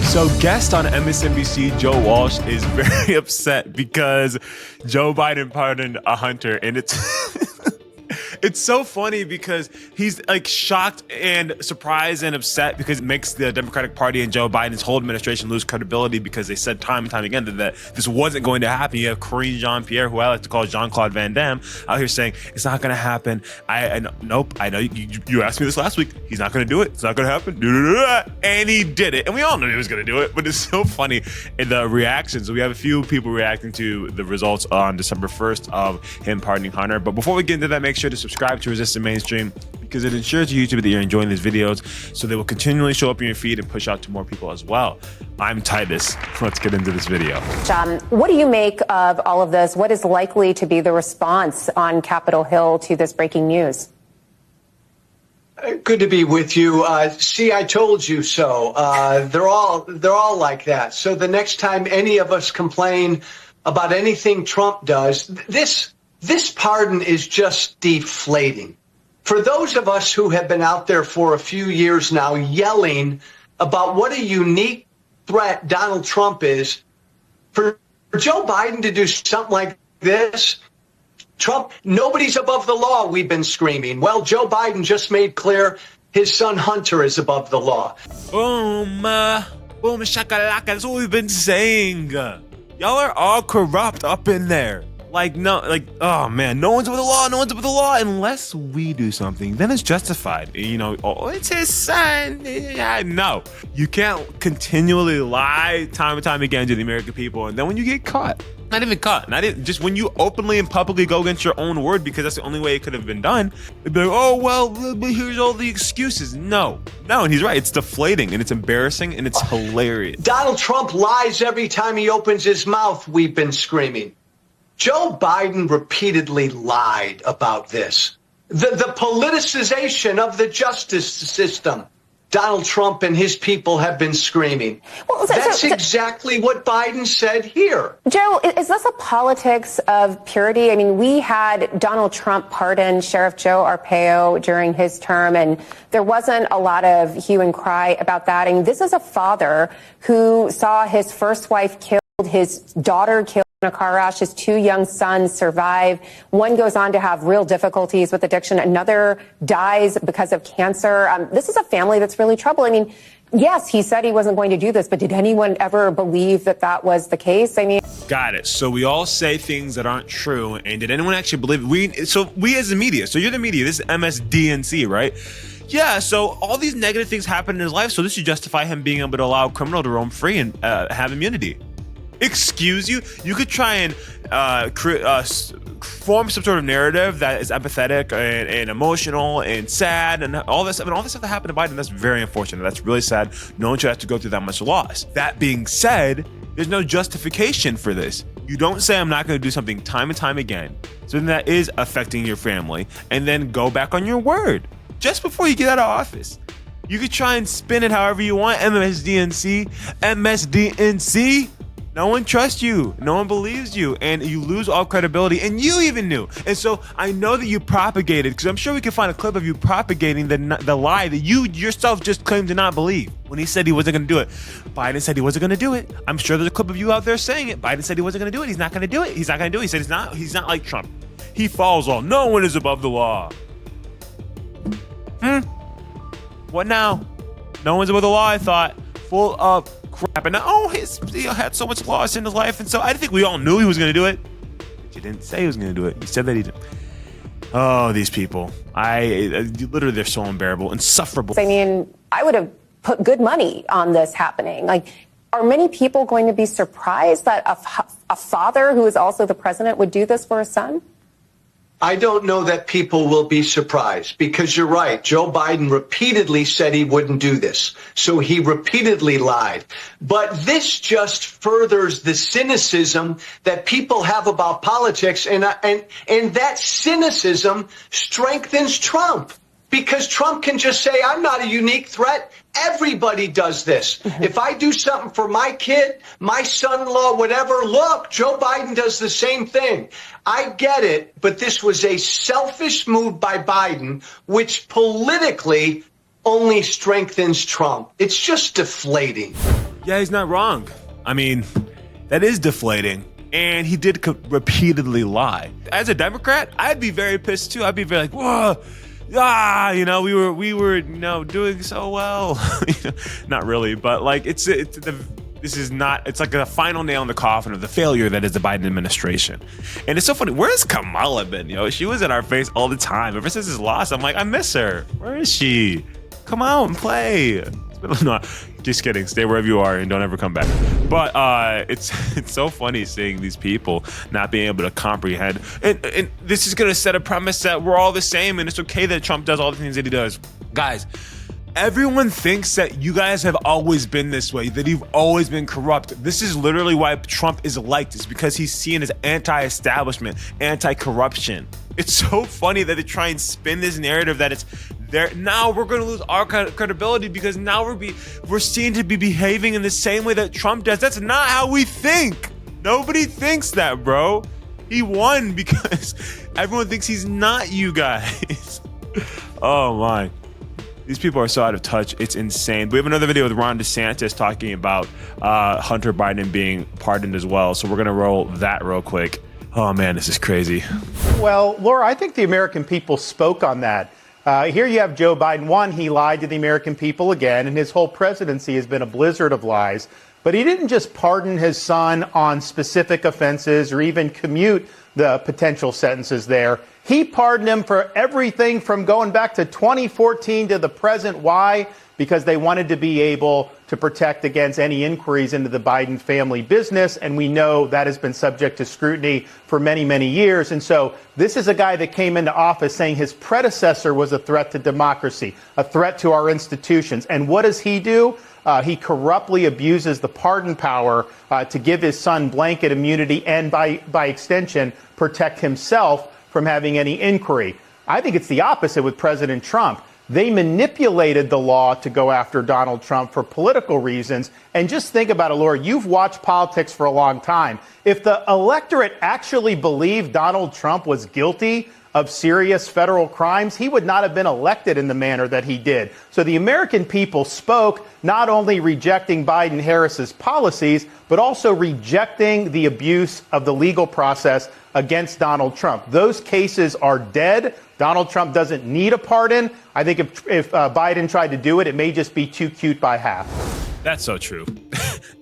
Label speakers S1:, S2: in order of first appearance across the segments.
S1: So guest on MSNBC, Joe Walsh, is very upset because Joe Biden pardoned a hunter. And it's it's so funny because he's like shocked and surprised and upset because it makes the Democratic Party and Joe Biden's whole administration lose credibility because they said time and time again that this wasn't going to happen. You have Karine Jean-Pierre, who I like to call Jean-Claude Van Damme, out here saying it's not going to happen. Nope. I know you asked me this last week. He's not going to do it. It's not going to happen. And he did it. And we all knew he was going to do it. But it's so funny in the reactions. We have a few people reacting to the results on December 1st of him pardoning Hunter. But before we get into that, make sure to subscribe to Resist the Mainstream because it ensures to YouTube that you're enjoying these videos so they will continually show up in your feed and push out to more people as well. I'm Titus. Let's get into this video.
S2: What do you make of all of this? What is likely to be the response on Capitol Hill to this breaking news?
S3: Good to be with you. See, I told you so. They're all like that. So the next time any of us complain about anything Trump does, this pardon is just deflating. For those of us who have been out there for a few years now yelling about what a unique threat Donald Trump is, for Joe Biden to do something like this, Trump, nobody's above the law, we've been screaming. Well, Joe Biden just made clear his son Hunter is above the law.
S1: Boom, boom, shakalaka. That's what we've been saying. Y'all are all corrupt up in there. Oh man, no one's above the law, no one's above the law unless we do something. Then it's justified. Oh, it's his son. Yeah, no, you can't continually lie time and time again to the American people. And then when you get caught, not even caught, just when you openly and publicly go against your own word because that's the only way it could have been done, they'd be like, oh, well, here's all the excuses. No, and he's right. It's deflating and it's embarrassing and it's hilarious.
S3: Donald Trump lies every time he opens his mouth, we've been screaming. Joe Biden repeatedly lied about this. The politicization of the justice system. Donald Trump and his people have been screaming. Well, that's exactly what Biden said here.
S2: Joe, is this a politics of purity? I mean, we had Donald Trump pardon Sheriff Joe Arpaio during his term, and there wasn't a lot of hue and cry about that. I mean, this is a father who saw his first wife killed, his daughter killed in a car crash, his two young sons survive. One goes on to have real difficulties with addiction. Another dies because of cancer. This is a family that's really troubled. I mean, yes, he said he wasn't going to do this, but did anyone ever believe that that was the case? I mean,
S1: got it. So we all say things that aren't true. And did anyone actually believe it? We as the media, so you're the media, this is MSDNC, right? Yeah, so all these negative things happen in his life. So this should justify him being able to allow a criminal to roam free and have immunity. Excuse you? You could try and form some sort of narrative that is empathetic and emotional and sad and all this stuff. And all this stuff that happened to Biden, that's very unfortunate. That's really sad. No one should have to go through that much loss. That being said, there's no justification for this. You don't say I'm not going to do something time and time again, something that is affecting your family, and then go back on your word just before you get out of office. You could try and spin it however you want. MSDNC. No one trusts you. No one believes you. And you lose all credibility. And you even knew. And so I know that you propagated, because I'm sure we can find a clip of you propagating the lie that you yourself just claimed to not believe when he said he wasn't going to do it. Biden said he wasn't going to do it. I'm sure there's a clip of you out there saying it. Biden said he wasn't going to do it. He's not going to do it. He's not going to do it. He said he's not like Trump. He follows all. No one is above the law. What now? No one's above the law, I thought. Full of crap. And now, he had so much loss in his life, and so I think we all knew he was going to do it. But you didn't say he was going to do it. You said that he didn't. Oh, these people. Literally, they're so unbearable, insufferable.
S2: I mean, I would have put good money on this happening. Like, are many people going to be surprised that a father who is also the president would do this for his son?
S3: I don't know that people will be surprised, because you're right. Joe Biden repeatedly said he wouldn't do this. So he repeatedly lied. But this just furthers the cynicism that people have about politics. And that cynicism strengthens Trump, because Trump can just say, I'm not a unique threat. Everybody does this. If I do something for my kid, my son-in-law, whatever, look, Joe Biden does the same thing. I get it, but this was a selfish move by Biden, which politically only strengthens Trump. It's just deflating.
S1: Yeah, he's not wrong. I mean, that is deflating. And he did repeatedly lie. As a Democrat, I'd be very pissed too. I'd be very like, whoa, we were doing so well. Not really, but like this is not, it's like a final nail in the coffin of the failure that is the Biden administration. And it's so funny. Where's Kamala been? She was in our face all the time. Ever since his loss, I'm like, I miss her. Where is she? Come out and play. No, just kidding. Stay wherever you are and don't ever come back. But it's so funny seeing these people not being able to comprehend. And this is going to set a premise that we're all the same and it's okay that Trump does all the things that he does. Guys, everyone thinks that you guys have always been this way, that you've always been corrupt. This is literally why Trump is liked. It's because he's seen as anti-establishment, anti-corruption. It's so funny that they try and spin this narrative that it's there. Now we're going to lose our credibility because now we're seen to be behaving in the same way that Trump does. That's not how we think. Nobody thinks that, bro. He won because everyone thinks he's not you guys. Oh my. These people are so out of touch. It's insane. We have another video with Ron DeSantis talking about Hunter Biden being pardoned as well. So we're going to roll that real quick. Oh, man, this is crazy.
S4: Well, Laura, I think the American people spoke on that. Here you have Joe Biden. One, he lied to the American people again, and his whole presidency has been a blizzard of lies. But he didn't just pardon his son on specific offenses or even commute the potential sentences there. He pardoned him for everything from going back to 2014 to the present. Why? Because they wanted to be able to protect against any inquiries into the Biden family business. And we know that has been subject to scrutiny for many, many years. And so this is a guy that came into office saying his predecessor was a threat to democracy, a threat to our institutions. And what does he do? He corruptly abuses the pardon power to give his son blanket immunity and by extension, protect himself from having any inquiry. I think it's the opposite with President Trump. They manipulated the law to go after Donald Trump for political reasons. And just think about it, Laura, you've watched politics for a long time. If the electorate actually believed Donald Trump was guilty of serious federal crimes, he would not have been elected in the manner that he did. So the American people spoke, not only rejecting Biden-Harris's policies, but also rejecting the abuse of the legal process against Donald Trump. Those cases are dead. Donald Trump doesn't need a pardon. I think if Biden tried to do it, it may just be too cute by half.
S1: That's so true.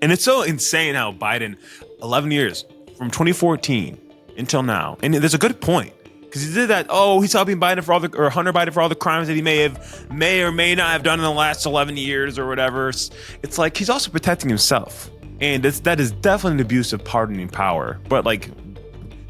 S1: And it's so insane how Biden, 11 years from 2014 until now, and there's a good point. Because he did that, he's helping Biden or Hunter Biden for all the crimes that he may or may not have done in the last 11 years or whatever. It's like he's also protecting himself. And that is definitely an abuse of pardoning power. But like,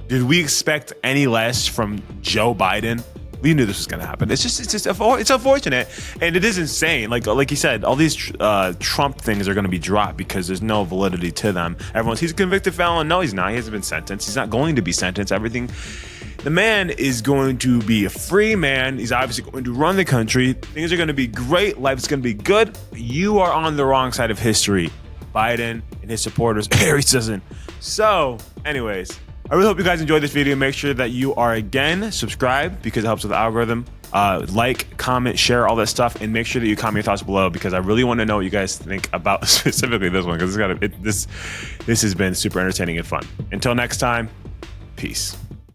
S1: did we expect any less from Joe Biden? We knew this was going to happen. It's unfortunate. And it is insane. Like you said, all these Trump things are going to be dropped because there's no validity to them. He's a convicted felon. No, he's not. He hasn't been sentenced. He's not going to be sentenced. The man is going to be a free man. He's obviously going to run the country. Things are going to be great. Life's going to be good. You are on the wrong side of history. Biden and his supporters, Harris doesn't. So, anyways, I really hope you guys enjoyed this video. Make sure that you are, again, subscribed because it helps with the algorithm. Like, comment, share, all that stuff. And make sure that you comment your thoughts below because I really want to know what you guys think about specifically this one because this has been super entertaining and fun. Until next time, peace.